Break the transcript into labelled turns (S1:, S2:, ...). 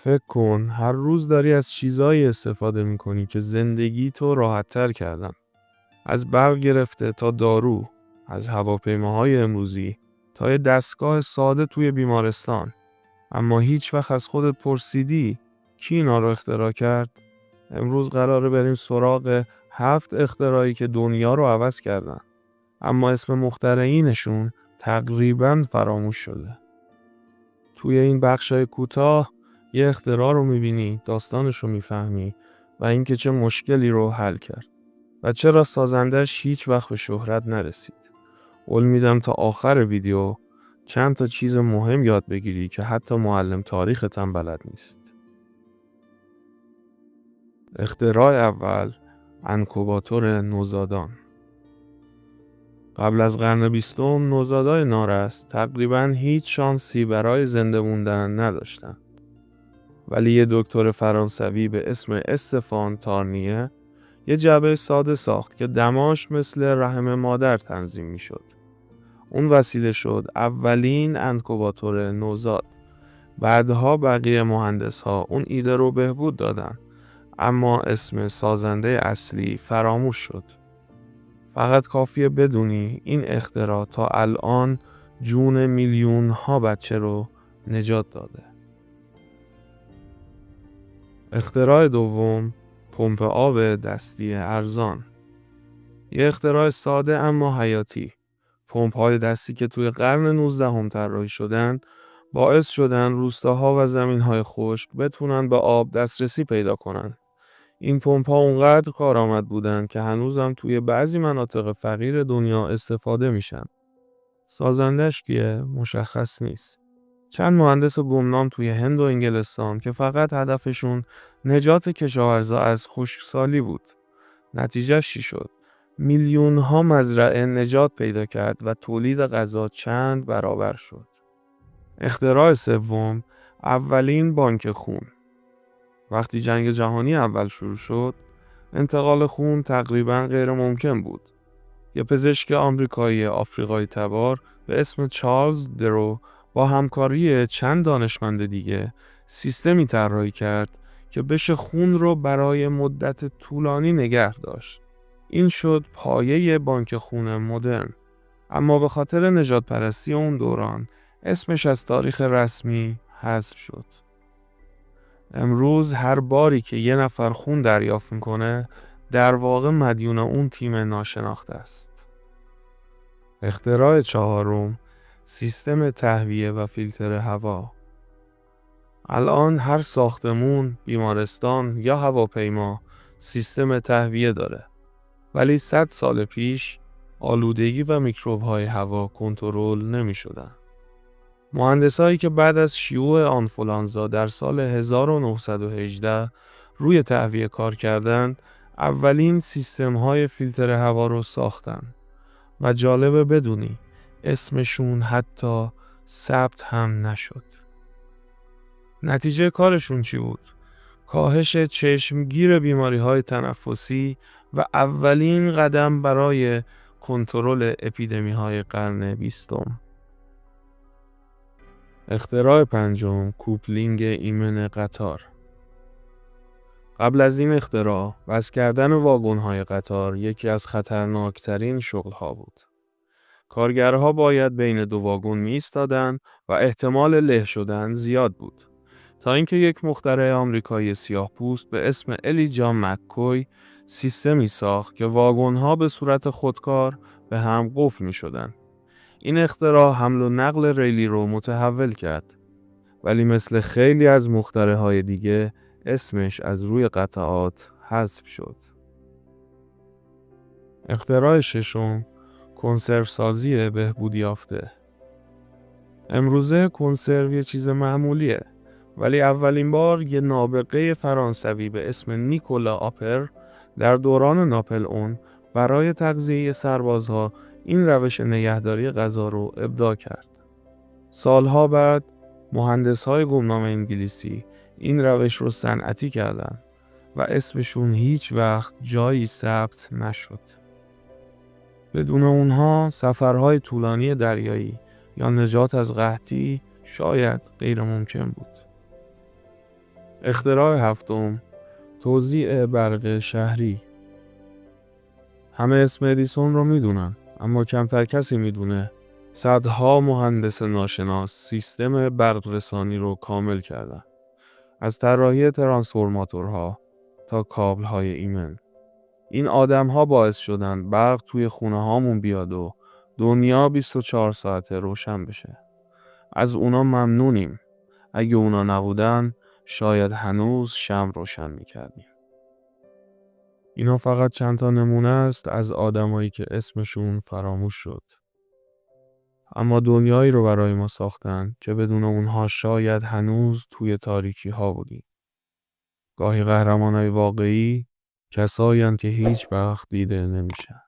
S1: فکر کن هر روز داری از چیزایی استفاده میکنی که زندگی تو راحت‌تر کردن. از برق گرفته تا دارو، از هواپیماهای امروزی تا یه دستگاه ساده توی بیمارستان. اما هیچ وقت از خودت پرسیدی کی اینا رو اختراع کرد؟ امروز قراره بریم سراغ 7 اختراعی که دنیا رو عوض کردن. اما اسم مخترعینشون تقریباً فراموش شده. توی این بخشای کوتاه یه اختراع رو میبینی، داستانش رو میفهمی و اینکه چه مشکلی رو حل کرد و چرا سازندش هیچ وقت به شهرت نرسید. قول میدم تا آخر ویدیو چند تا چیز مهم یاد بگیری که حتی معلم تاریخت هم بلد نیست. اختراع اول، انکوباتور نوزادان. قبل از قرن 20 نوزادای نارس تقریباً هیچ شانسی برای زنده موندن نداشتن. ولی یه دکتر فرانسوی به اسم استفان تارنیه یه جعبه ساده ساخت که دماش مثل رحم مادر تنظیم می شد. اون وسیله شد اولین انکوباتور نوزاد. بعدها بقیه مهندس ها اون ایده رو بهبود دادن، اما اسم سازنده اصلی فراموش شد. فقط کافیه بدونی این اختراع تا الان جون میلیون ها بچه رو نجات داده. اختراع دوم، پمپ آب دستی ارزان. یه اختراع ساده اما حیاتی. پمپ‌های دستی که توی قرن 19 طراحی شدن باعث شدن روستاها و زمین‌های خشک بتونن به آب دسترسی پیدا کنن. این پمپ‌ها اونقدر کارآمد بودن که هنوزم توی بعضی مناطق فقیر دنیا استفاده میشن. سازندش کیه؟ مشخص نیست. چند مهندس گمنام توی هند و انگلستان که فقط هدفشون نجات کشاورزا از خشکسالی بود. نتیجهش چی شد؟ میلیون ها مزرعه نجات پیدا کرد و تولید غذا چند برابر شد. اختراع سوم، اولین بانک خون. وقتی جنگ جهانی اول شروع شد، انتقال خون تقریباً غیر ممکن بود. یه پزشک آمریکایی آفریقایی تبار به اسم چارلز درو با همکاری چند دانشمند دیگه سیستمی طراحی کرد که بشه خون رو برای مدت طولانی نگه داشت. این شد پایه بانک خون مدرن. اما به خاطر نژاد پرستی اون دوران اسمش از تاریخ رسمی حذف شد. امروز هر باری که یه نفر خون دریافت میکنه در واقع مدیون اون تیم ناشناخته است. اختراع چهارم، سیستم تهویه و فیلتر هوا. الان هر ساختمون، بیمارستان یا هواپیما سیستم تهویه داره. ولی 100 سال پیش آلودگی و میکروب‌های هوا کنترل نمی‌شدن. مهندسایی که بعد از شیوع آنفولانزا در سال 1918 روی تهویه کار کردند، اولین سیستم‌های فیلتر هوا رو ساختن. و جالبه بدونی اسمشون حتی ثبت هم نشد. نتیجه کارشون چی بود؟ کاهش چشمگیر بیماری‌های تنفسی و اولین قدم برای کنترل اپیدمی‌های قرن 20. اختراع پنجم، کوپلینگ ایمن قطار. قبل از این اختراع، وصل کردن واگن‌های قطار یکی از خطرناکترین شغل‌ها بود. کارگرها باید بین دو واگن می‌ایستادند و احتمال له شدن زیاد بود. تا اینکه یک مخترع آمریکایی سیاه‌پوست به اسم الیجا مک‌کوی سیستمی ساخت که واگن‌ها به صورت خودکار به هم قفل می‌شدند. این اختراع حمل و نقل ریلی رو متحول کرد. ولی مثل خیلی از مخترع‌های دیگه اسمش از روی قطعات حذف شد. اختراع ششم، کنسرو سازی بهبود یافته. امروزه کنسرو یه چیز معمولیه، ولی اولین بار یه نابغه فرانسوی به اسم نیکولا آپر در دوران ناپل اون برای تغذیه سربازها این روش نگهداری غذا رو ابداع کرد. سالها بعد مهندس‌های گمنام انگلیسی این روش رو صنعتی کردن و اسمشون هیچ وقت جایی ثبت نشد. بدون اونها سفرهای طولانی دریایی یا نجات از قحطی شاید غیر ممکن بود. اختراع هفتم، توزیع برق شهری. همه اسم ادیسون رو میدونن، اما کمتر کسی میدونه صدها مهندس ناشناس سیستم برق رسانی رو کامل کردن. از طراحی ترانسفورماتورها تا کابل‌های ایمن. این آدم‌ها باعث شدن برق توی خونه هامون بیاد و دنیا 24 ساعته روشن بشه. از اونا ممنونیم. اگه اونا نبودن شاید هنوز شمع روشن میکردیم. اینا فقط چند تا نمونه است از آدمایی که اسمشون فراموش شد. اما دنیایی رو برای ما ساختن که بدون اونها شاید هنوز توی تاریکی ها بودیم. گاهی قهرمانای واقعی کسایی هستند که هیچ وقت دیده نمیشن.